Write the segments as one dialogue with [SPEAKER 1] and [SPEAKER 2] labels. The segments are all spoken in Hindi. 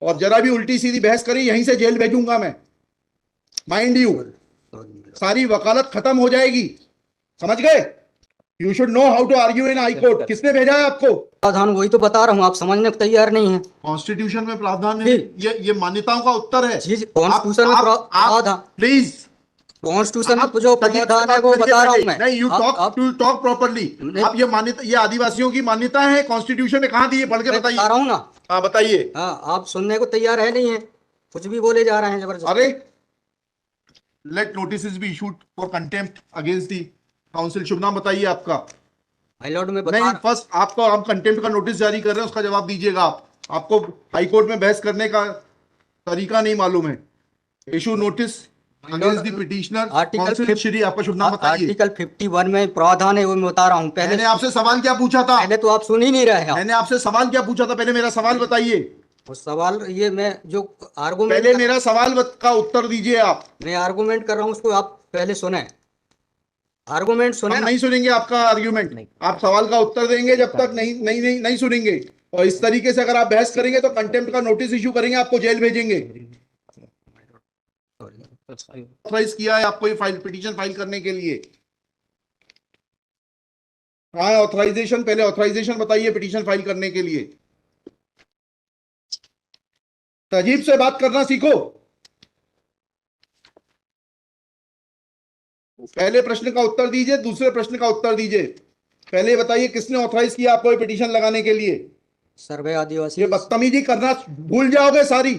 [SPEAKER 1] और जरा भी उल्टी सीधी बहस करी यहीं से जेल भेजूंगा मैं, माइंड यू। सारी वकालत खत्म हो जाएगी, समझ गए? You should know how to argue in high court. किसने भेजा है आपको?
[SPEAKER 2] प्रावधान वही तो बता रहा हूँ, आप समझने को तैयार नहीं है।
[SPEAKER 1] कॉन्स्टिट्यूशन में प्रावधान है, ये मान्यताओं का उत्तर है।
[SPEAKER 2] जी, कॉन्स्टिट्यूशन में प्रावधान,
[SPEAKER 1] प्लीज
[SPEAKER 2] कॉन्स्टिट्यूशन में जो प्रावधान है वो बता रहा हूँ मैं।
[SPEAKER 1] नहीं, यू टॉक प्रॉपर्ली। आप ये मान्यता, ये आदिवासियों की मान्यता है, कॉन्स्टिट्यूशन में कहाँ दी है? पढ़ के बताइए।
[SPEAKER 2] बता रहा हूँ ना।
[SPEAKER 1] हाँ बताइए।
[SPEAKER 2] हाँ, आप सुनने को तैयार है नहीं है, कुछ भी बोले जा रहे हैं जबरदस्त।
[SPEAKER 1] अरे let notice be issued for contempt against the council. शुभ नाम बताइए आपका।
[SPEAKER 2] हाई लॉर्ड में
[SPEAKER 1] नहीं, फर्स्ट आपको, आप कंटेम्प्ट का नोटिस जारी कर रहे हैं, उसका जवाब दीजिएगा आप। आपको हाई कोर्ट में बहस करने का तरीका नहीं मालूम है। Issue notice against the petitioner council. Shri, आपका शुभ नाम बताइए।
[SPEAKER 2] आर्टिकल 51 में प्रावधान है, वो मैं बता रहा हूँ। पहले
[SPEAKER 1] मैंने आपसे सवाल क्या पूछा था?
[SPEAKER 2] पहले तो आप सुन ही नहीं रहे हैं।
[SPEAKER 1] मैंने आपसे सवाल क्या पूछा था? पहले मेरा सवाल बताइए।
[SPEAKER 2] वो सवाल, ये मैं जो आर्गूमेंट,
[SPEAKER 1] पहले मेरा सवाल का उत्तर दीजिए आप।
[SPEAKER 2] मैं आर्गूमेंट कर रहा हूँ, उसको आप पहले सुने, आर्गूमेंट सुने।
[SPEAKER 1] हम नहीं सुनेंगे आपका आर्ग्यूमेंट, आप सवाल का उत्तर देंगे जब तक नहीं नहीं नहीं नहीं सुनेंगे। और इस तरीके से अगर आप बहस करेंगे तो कंटेम्प्ट का नोटिस इशू करेंगे, आपको जेल भेजेंगे। ऑथराइज किया है आपको ये फाइल, पिटीशन फाइल करने के लिए? हाँ, ऑथराइजेशन, पहले ऑथराइजेशन बताइए पिटीशन फाइल करने के लिए। तजीब से बात करना सीखो। पहले प्रश्न का उत्तर दीजिए, दूसरे प्रश्न का उत्तर दीजिए। पहले बताइए किसने ऑथराइज किया आपको ये पिटीशन लगाने के लिए?
[SPEAKER 2] सर्वे आदिवासी।
[SPEAKER 1] ये बदतमीजी करना भूल जाओगे सारी।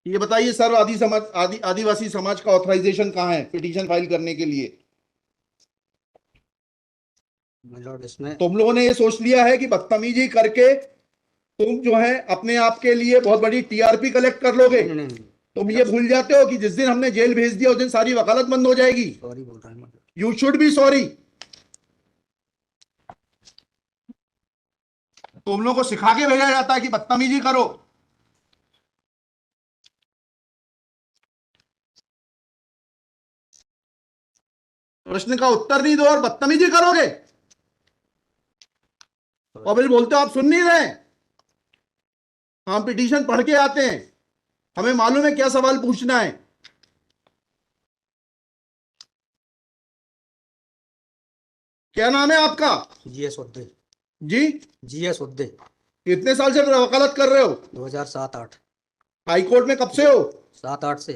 [SPEAKER 1] ये बताइए सर्व आदिवासी समाज का ऑथराइजेशन कहाँ है पिटीशन फाइल करने के लिए?
[SPEAKER 2] इसमें
[SPEAKER 1] तुम लोगों ने ये सोच लिया है कि बदतमीजी करके तुम जो है अपने आप के लिए बहुत बड़ी टीआरपी कलेक्ट कर लोगे। तुम ये भूल जाते हो कि जिस दिन हमने जेल भेज दिया उस दिन सारी वकालत बंद हो जाएगी।
[SPEAKER 2] सॉरी बोल रहा हूं।
[SPEAKER 1] You should be sorry. तुम लोगों को सिखा के भेजा जाता है कि बदतमीजी करो। प्रश्न का उत्तर नहीं दो और बदतमीजी करोगे, और फिर बोलते हो आप सुन नहीं रहे। हम पिटीशन पढ़ के आते हैं, हमें मालूम है क्या सवाल पूछना है। क्या नाम है आपका?
[SPEAKER 2] जीएस उद्दे।
[SPEAKER 1] जी,
[SPEAKER 2] जीएस उद्दे।
[SPEAKER 1] कितने साल से वकालत कर रहे हो?
[SPEAKER 2] 2007-8।
[SPEAKER 1] हाई कोर्ट में कब से हो?
[SPEAKER 2] 7-8 से।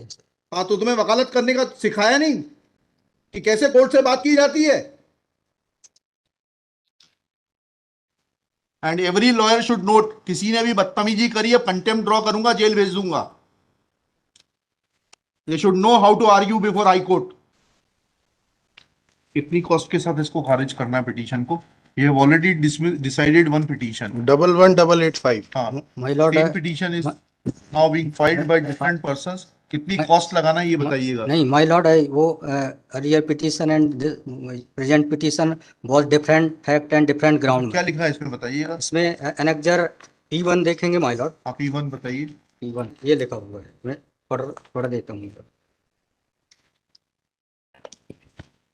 [SPEAKER 1] हाँ, तो तुम्हें वकालत करने का सिखाया नहीं कि कैसे कोर्ट से बात की जाती है? And every lawyer should note, किसी ने भी बदतमीजी करी है कंटेम्प्ट ड्रॉ करूंगा, जेल भेज दूंगा। They should know how to argue before high court. कितनी कॉस्ट के साथ इसको खारिज करना है पिटीशन को? ये ऑलरेडी डिसाइडेड वन पिटीशन
[SPEAKER 3] 11885।
[SPEAKER 1] हाँ,
[SPEAKER 2] my Lord,
[SPEAKER 1] same petition is now being filed by different persons. कितनी कॉस्ट लगाना है ये बताइएगा।
[SPEAKER 2] नहीं माय लॉर्ड, वो earlier petition and present petition was different fact and different ground.
[SPEAKER 1] क्या लिखा है इसमें बताइएगा।
[SPEAKER 2] इसमें एनेक्जर P1 देखेंगे माय लॉर्ड।
[SPEAKER 1] आप P1 बताइए।
[SPEAKER 2] P1 ये लिखा हुआ है, मैं पढ़ देता हूँ।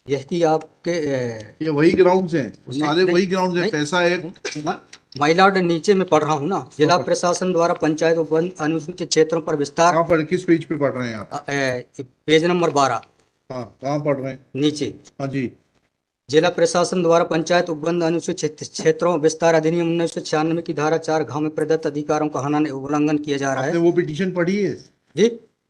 [SPEAKER 2] यही आपके
[SPEAKER 1] ये वही ग्राउंड्स हैं, सारे वही ग्राउंड्स हैं। पैसा है
[SPEAKER 2] माय लॉर्ड, नीचे में पढ़ रहा हूँ ना। जिला प्रशासन द्वारा पंचायत उपवन अनुसूचित क्षेत्रों पर विस्तार।
[SPEAKER 1] कहाँ पर, किस पेज पे पढ़ रहे हैं आप?
[SPEAKER 2] Page number 12।
[SPEAKER 1] हाँ, कहाँ पढ़ रहे हैं?
[SPEAKER 2] नीचे।
[SPEAKER 1] हाँ जी।
[SPEAKER 2] जिला प्रशासन द्वारा पंचायत उपबंध अनुसूचित क्षेत्रों विस्तार अधिनियम 1996 की धारा 4 में प्रदत्त अधिकारों का उल्लंघन किया जा रहा है।
[SPEAKER 1] आपने वो पिटीशन पढ़ी है
[SPEAKER 2] जी?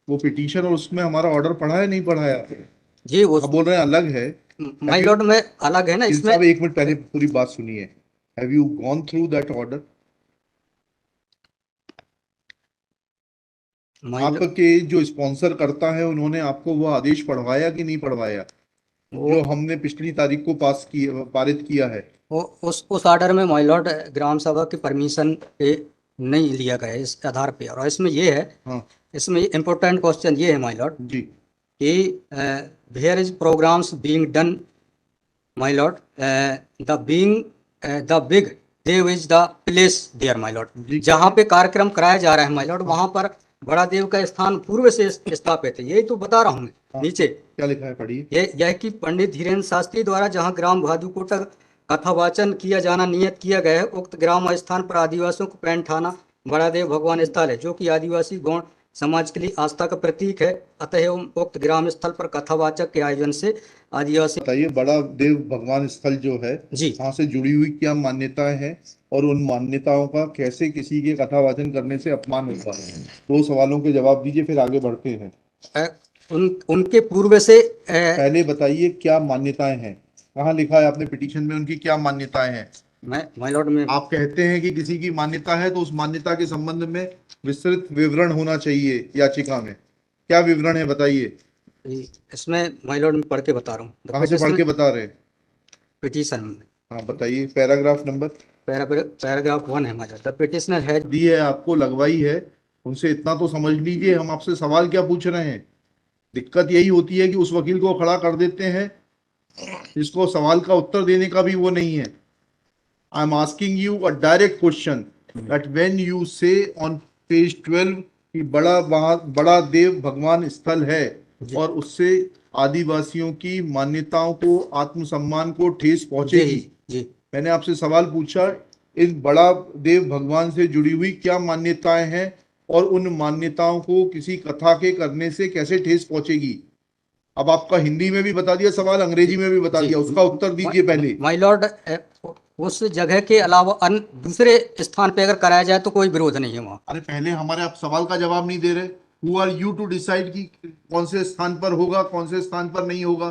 [SPEAKER 1] वो पिटीशन और उसमें हमारा ऑर्डर पढ़ा है नहीं पढ़ा है?
[SPEAKER 2] जी, वो
[SPEAKER 1] आप बोल रहे हैं अलग है।
[SPEAKER 2] माय लॉर्ड में अलग है ना इसमें।
[SPEAKER 1] एक मिनट पहले पूरी बात सुनिए। Have you gone through that order? आपके जो स्पॉन्सर करता है उन्होंने आपको वो आदेश पढ़वाया कि नहीं पढ़वाया, जो हमने पिछली तारीख को पारित किया है?
[SPEAKER 2] उस ऑर्डर में माय लॉर्ड ग्राम सभा की परमिशन पे नहीं लिया गया इस आधार पे। और इसमें ये है,
[SPEAKER 1] हाँ,
[SPEAKER 2] इसमें इम्पोर्टेंट क्वेश्चन ये है माय लॉर्ड
[SPEAKER 1] जी,
[SPEAKER 2] कि where is programmes being done my lord, the big Dev is the place there my lord. जहाँ पे कार्यक्रम कराया जा रहा है माय लॉर्ड, वहाँ पर बड़ा देव का स्थान पूर्व से स्थापित है। यही तो बता रहा हूँ मैं। नीचे
[SPEAKER 1] क्या लिखा है पढ़िए।
[SPEAKER 2] यह कि पंडित धीरेन्द्र शास्त्री द्वारा जहाँ ग्राम भादुकोटा कथावाचन किया जाना नियत किया गया है। उक्त ग्राम स्थान पर आदिवासियों को पैंट थाना बड़ादेव भगवान स्थल है, जो कि आदिवासी गौण समाज के लिए आस्था का प्रतीक है। अतः उक्त ग्राम स्थल पर कथावाचक के आयोजन से आदिवासी।
[SPEAKER 1] बताइए, बड़ा देव भगवान स्थल जो है
[SPEAKER 2] जी।
[SPEAKER 1] वहां से जुड़ी हुई क्या मान्यताएं हैं और उन मान्यताओं का कैसे किसी के कथावाचन करने से अपमान होता है? दो सवालों के जवाब दीजिए, फिर आगे बढ़ते हैं।
[SPEAKER 2] उनके पूर्व से
[SPEAKER 1] पहले बताइए क्या मान्यताएं हैं, कहाँ लिखा है आपने पिटीशन में उनकी क्या मान्यताएं हैं?
[SPEAKER 2] माय लॉर्ड में
[SPEAKER 1] आप कहते हैं कि किसी की मान्यता है तो उस मान्यता के संबंध में विस्तृत विवरण होना चाहिए याचिका में। क्या विवरण है बताइए।
[SPEAKER 2] इसमें माय लॉर्ड में पढ़ के बता रहा हूँ,
[SPEAKER 1] कहाँ से पढ़ के बता रहे हैं?
[SPEAKER 2] पिटीशन में।
[SPEAKER 1] हाँ बताइए, पैराग्राफ नंबर।
[SPEAKER 2] पैराग्राफ 1 है हमारा। द पिटिशनर हैज
[SPEAKER 1] दी है आपको, लगवाई है, उनसे इतना तो समझ लीजिए हम आपसे सवाल क्या पूछ रहे हैं। दिक्कत यही होती है कि उस वकील को खड़ा कर देते हैं जिसको सवाल का उत्तर देने का भी वो नहीं है। I am asking you a direct question that when you से ऑन पेज 12 कि बड़ा देव भगवान स्थल है और उससे आदिवासियों की मान्यताओं को, आत्मसम्मान को ठेस पहुंचेगी।
[SPEAKER 2] जी
[SPEAKER 1] मैंने आपसे सवाल पूछा, इन बड़ा देव भगवान से जुड़ी हुई क्या मान्यताएं हैं और उन मान्यताओं को किसी कथा के करने से कैसे ठेस पहुंचेगी। अब आपका हिंदी में भी बता दिया सवाल, अंग्रेजी में भी बता दिया, उसका उत्तर दीजिए पहले।
[SPEAKER 2] माय लॉर्ड, उस जगह के अलावा अन्य दूसरे स्थान पे अगर कराया जाए तो कोई विरोध नहीं है वहाँ।
[SPEAKER 1] अरे पहले हमारे आप सवाल का जवाब नहीं दे रहे। Who are you to decide कि कौन से स्थान पर होगा, कौन से स्थान पर नहीं होगा।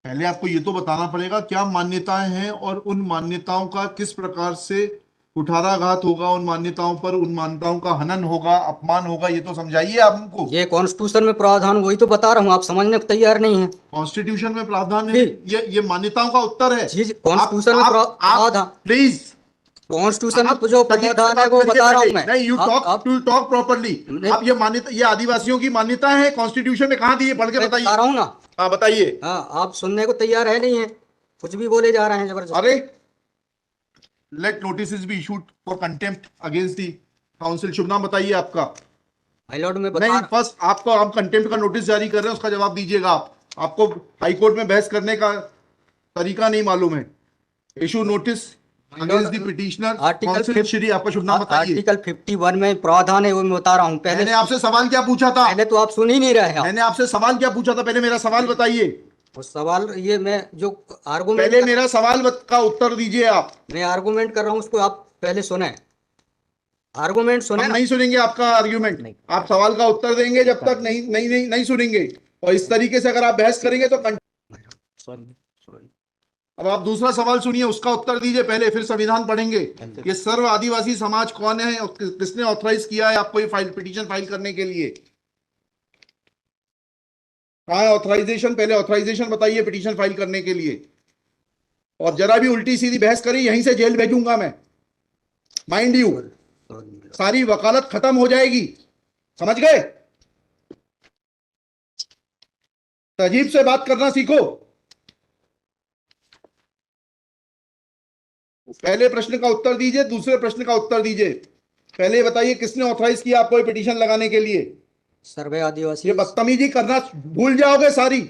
[SPEAKER 1] पहले आपको ये तो बताना पड़ेगा क्या मान्यताएं हैं और उन मान्यताओं का किस प्रकार से कुठाराघात होगा, उन मान्यताओं पर, उन मान्यताओं का हनन होगा, अपमान होगा, ये तो समझाइए आप हमको।
[SPEAKER 2] ये कॉन्स्टिट्यूशन में प्रावधान, वही तो बता रहा हूँ, आप समझने को तैयार नहीं है।
[SPEAKER 1] कॉन्स्टिट्यूशन में प्रावधान है, ये मान्यताओं का उत्तर है।
[SPEAKER 2] जी, कॉन्स्टिट्यूशन में प्रावधान,
[SPEAKER 1] प्लीज,
[SPEAKER 2] कॉन्स्टिट्यूशन में जो प्रावधान है वो बता रहा हूँ मैं।
[SPEAKER 1] नहीं, यू टॉक प्रॉपरली। आप ये मान्यता, ये आदिवासियों की मान्यता है, कॉन्स्टिट्यूशन में कहाँ दी है, पढ़ के बताइए।
[SPEAKER 2] बता रहा हूँ ना।
[SPEAKER 1] हाँ बताइए।
[SPEAKER 2] हाँ, आप सुनने को तैयार है नहीं है, कुछ भी बोले जा रहे हैं जबरदस्त।
[SPEAKER 1] अरे, let notice be issued for contempt against the council. शुभ नाम बताइए आपका।
[SPEAKER 2] माय लॉर्ड में
[SPEAKER 1] नहीं, फर्स्ट आपको, आप कंटेम्प्ट का नोटिस जारी कर रहे हैं, उसका जवाब दीजिएगा आप। आपको हाईकोर्ट में बहस करने का तरीका नहीं मालूम है। Issue notice against the petitioner council Shri. आपका शुभ नाम बताइए।
[SPEAKER 2] आर्टिकल 51 में प्रावधान है, वो मैं बता रहा हूँ। पहले
[SPEAKER 1] मैंने आपसे सवाल क्या पूछा था?
[SPEAKER 2] पहले तो आप सुन ही नहीं रहे हैं।
[SPEAKER 1] मैंने आपसे सवाल क्या पूछा था? पहले मेरा सवाल बताइए।
[SPEAKER 2] वो सवाल, ये मैं जो आर्गूमेंट,
[SPEAKER 1] पहले मेरा सवाल का उत्तर दीजिए आप।
[SPEAKER 2] मैं आर्गूमेंट कर रहा हूँ, उसको आप पहले सुने। आर्गूमेंट सुने।
[SPEAKER 1] हम नहीं सुनेंगे आपका आर्ग्यूमेंट। आप सवाल का उत्तर देंगे जब तक नहीं नहीं नहीं नहीं सुनेंगे। और इस तरीके से अगर आप बहस करेंगे तो
[SPEAKER 2] सॉरी।
[SPEAKER 1] अब आप दूसरा सवाल सुनिए, उसका उत्तर दीजिए पहले, फिर संविधान पढ़ेंगे। ये सर्व आदिवासी समाज कौन है और किसने ऑथराइज किया है आपको ये पिटीशन फाइल करने के लिए? कहाँ है ऑथराइजेशन? पहले ऑथराइजेशन बताइए पिटीशन फाइल करने के लिए। और जरा भी उल्टी सीधी बहस करी, यहीं से जेल भेजूंगा मैं, माइंड यू। सारी वकालत खत्म हो जाएगी, समझ गए? तहजीब से बात करना सीखो। पहले प्रश्न का उत्तर दीजिए, दूसरे प्रश्न का उत्तर दीजिए। पहले बताइए किसने ऑथराइज किया आपको ये पिटीशन लगाने के लिए?
[SPEAKER 2] सर्वे आदिवासी।
[SPEAKER 1] ये बदतमीजी करना भूल जाओगे सारी।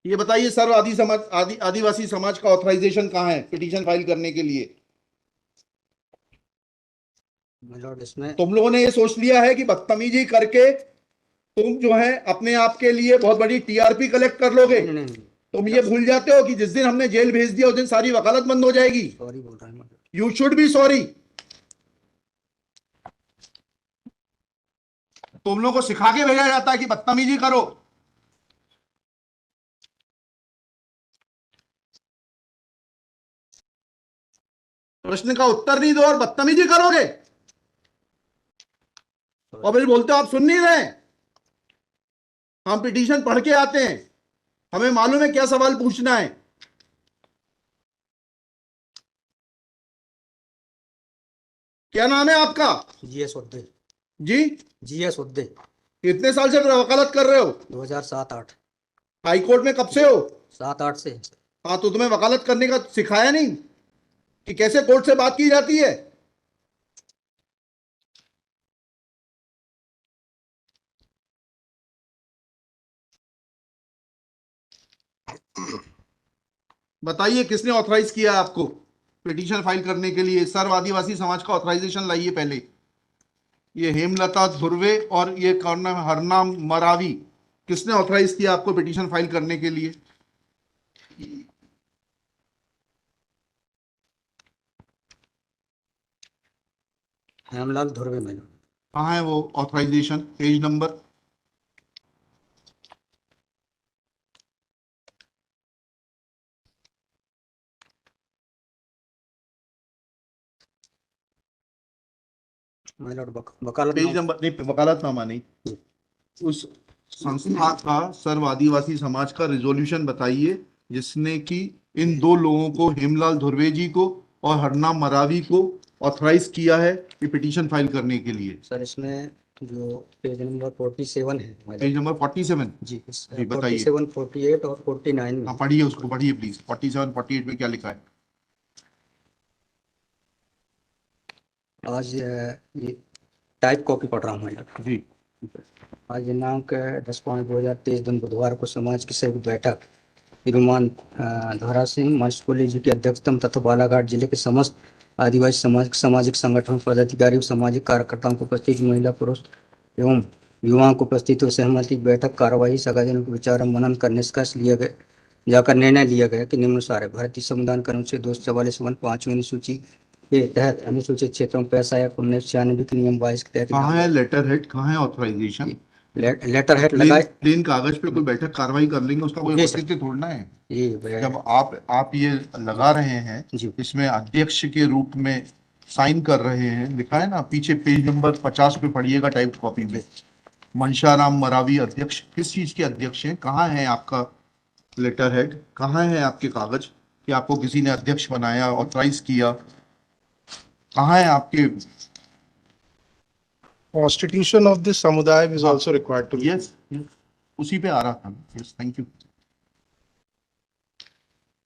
[SPEAKER 1] ये बताइए सर्व आदिवासी समाज का ऑथराइजेशन कहाँ है पिटीशन फाइल करने के लिए?
[SPEAKER 2] इसमें
[SPEAKER 1] तुम लोगों ने ये सोच लिया है कि बदतमीजी करके तुम जो है अपने आप के लिए बहुत बड़ी टीआरपी कलेक्ट कर लोगे। तुम ये भूल जाते हो कि जिस दिन हमने जेल भेज दिया उस दिन सारी वकालत बंद हो जाएगी।
[SPEAKER 2] सॉरी बोल रहा हूँ।
[SPEAKER 1] You should be sorry. तुम लोगों को सिखा के भेजा जाता है कि बदतमीजी करो। प्रश्न का उत्तर नहीं दो और बदतमीजी करोगे और फिर बोलते हो आप सुन नहीं रहे। हम पिटीशन पढ़ के आते हैं, हमें मालूम है क्या सवाल पूछना है। क्या नाम है आपका?
[SPEAKER 2] जीएस उद्दे।
[SPEAKER 1] जी,
[SPEAKER 2] जीएस उद्दे।
[SPEAKER 1] कितने साल से वकालत कर रहे हो?
[SPEAKER 2] 2007-8।
[SPEAKER 1] हाई कोर्ट में कब से हो?
[SPEAKER 2] 7-8 से।
[SPEAKER 1] हाँ, तो तुम्हें वकालत करने का सिखाया नहीं कि कैसे कोर्ट से बात की जाती है? बताइए किसने ऑथराइज किया आपको पिटीशन फाइल करने के लिए? सर्व आदिवासी समाज का ऑथराइजेशन लाइए पहले। ये हेमलता धुर्वे और ये कौन नाम, हरनाम मरावी, किसने ऑथराइज किया आपको पिटीशन फाइल करने के लिए?
[SPEAKER 2] Hemlal Dhurve my lord.
[SPEAKER 1] कहाँ है वो authorisation? Page number?
[SPEAKER 2] My lord
[SPEAKER 1] page
[SPEAKER 2] vakalatnama.
[SPEAKER 1] Number नहीं, वकालतनामा नहीं, उस संस्था का सर्व आदिवासी समाज का रिजोल्यूशन बताइए जिसने कि इन दो लोगों को, हेमलाल धुर्वे जी को और हरनाम मरावी को, ऑथराइज किया है ये पिटीशन फाइल करने के लिए।
[SPEAKER 2] सर इसमें जो पेज नंबर 47 है माय
[SPEAKER 1] पेज
[SPEAKER 2] लॉर्ड।
[SPEAKER 1] नंबर 47?
[SPEAKER 2] जी
[SPEAKER 1] जी बताइए।
[SPEAKER 2] 47, 48 और 49 में।
[SPEAKER 1] हाँ पढ़िए, उसको पढ़िए प्लीज। 47, 48 में क्या लिखा है?
[SPEAKER 2] आज ये टाइप कॉपी पढ़ रहा हूँ माय लॉर्ड।
[SPEAKER 1] जी
[SPEAKER 2] आज दिनांक 10/5/2023 दिन बुधवार को समाज की संयुक्त बैठक श्रीमान धोरा सिंह मर्सकोली जी की अध्यक्षता में तथा बालाघाट जिले के समस्त आदिवासी सामाजिक संगठनों पदाधिकारियों सामाजिक कार्यकर्ताओं को उपस्थित महिला पुरुष एवं युवाओं को उपस्थित हुए सहमति की बैठक कार्यवाही सगाजनों को विचार मनन कर निष्कर्ष लिया गया जाकर निर्णय लिया गया कि निम्नानुसार है। भारतीय संविधान के अनुच्छेद 244 अनुसूची के तहत अनुसूचित क्षेत्रों में पैसा या 1996 के नियम 22 के तहत
[SPEAKER 1] कहाँ है लेटर हेड, कहाँ है ऑथराइजेशन?
[SPEAKER 2] लेटर हेड लगाए।
[SPEAKER 1] प्लेन कागज पे कोई बैठक कार्रवाई कर लेंगे, उसका कोई
[SPEAKER 2] जी सर।
[SPEAKER 1] औचित्य थोड़ना है।
[SPEAKER 2] ये
[SPEAKER 1] जब आप ये लगा रहे हैं,
[SPEAKER 2] जी।
[SPEAKER 1] इसमें अध्यक्ष के रूप में साइन कर रहे हैं, लिखा है ना पीछे, पेज नंबर 50 पे पढ़िएगा टाइप कॉपी में, मनशाराम मरावी अध्यक्ष। किस चीज के अध्यक्ष हैं? कहाँ है आपका लेटर हेड? कहाँ है आपके कागज कि आपको किसी ने अध्यक्ष बनाया, ऑथराइज किया? कहाँ है आपके?
[SPEAKER 3] Constitution of this samudaya is
[SPEAKER 1] हाँ।
[SPEAKER 3] also required to be.
[SPEAKER 1] Yes, उसी पे आ रहा था। Yes, thank you.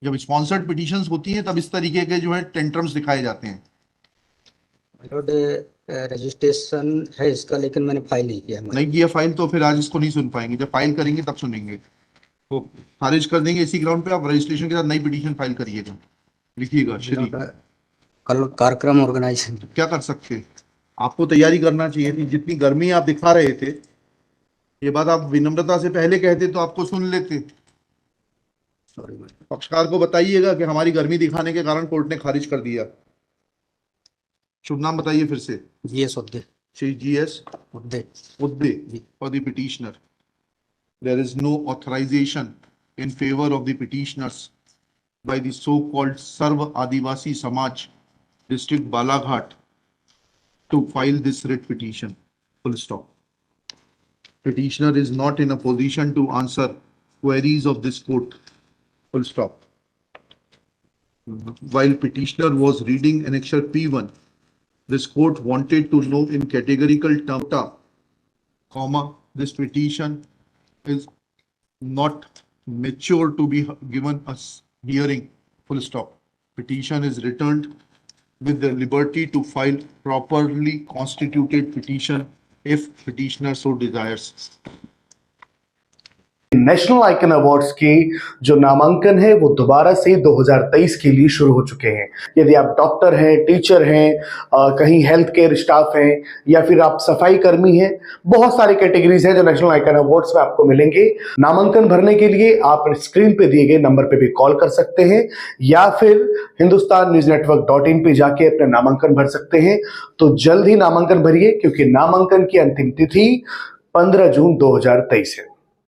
[SPEAKER 1] जब स्पॉन्सर्ड पिटीशंस होती हैं तब इस तरीके के जो है टेंट्रम्स दिखाए जाते हैं।
[SPEAKER 2] रजिस्ट्रेशन है इसका, लेकिन मैंने फाइल नहीं किया।
[SPEAKER 1] नहीं किया फाइल तो फिर आज इसको नहीं सुन पाएंगे। जब फाइल करेंगे तब सुनेंगे। तो खारिज कर देंगे इसी ग्राउंड पे। आप रजिस्ट्रेशन के साथ नई पिटीशन फाइल करिएगा, लिखिएगा श्री।
[SPEAKER 2] कल कार्यक्रम ऑर्गेनाइजेशन
[SPEAKER 1] क्या कर सकते हैं? आपको तैयारी करना चाहिए थी। जितनी गर्मी आप दिखा रहे थे, ये बात आप विनम्रता से पहले कहते तो आपको सुन लेते।
[SPEAKER 2] सॉरी।
[SPEAKER 1] पक्षकार को बताइएगा कि हमारी गर्मी दिखाने के कारण कोर्ट ने खारिज कर दिया। शुभ नाम बताइए फिर से।
[SPEAKER 2] GS Udde.
[SPEAKER 1] Shri GS
[SPEAKER 2] Udde
[SPEAKER 1] for the petitioner. There is no authorization in favor of the petitioners by the so-called Sarva Adivasi Samaj, District Balaghat, to file this writ petition. Full stop. Petitioner is not in a position to answer queries of this court. Full stop. While petitioner was reading annexure P1, this court wanted to know in categorical terms, comma, this petition is not mature to be given a hearing, full stop. Petition is returned with the liberty to file properly constituted petition if petitioner so desires.
[SPEAKER 4] National icon awards के जो नामांकन है वो दोबारा से 2023 के लिए शुरू हो चुके हैं। यदि आप डॉक्टर हैं, टीचर हैं, कहीं हेल्थ केयर स्टाफ हैं या फिर आप सफाई कर्मी हैं, बहुत सारे कैटेगरीज हैं जो नेशनल आइकन अवार्ड्स में आपको मिलेंगे। नामांकन भरने के लिए आप स्क्रीन पे दिए गए नंबर पे भी कॉल कर सकते हैं या फिर hindustannewsnetwork.in पे जाके अपना नामांकन भर सकते हैं। तो जल्द ही नामांकन भरिए क्योंकि नामांकन की अंतिम तिथि 15 जून 2023 है।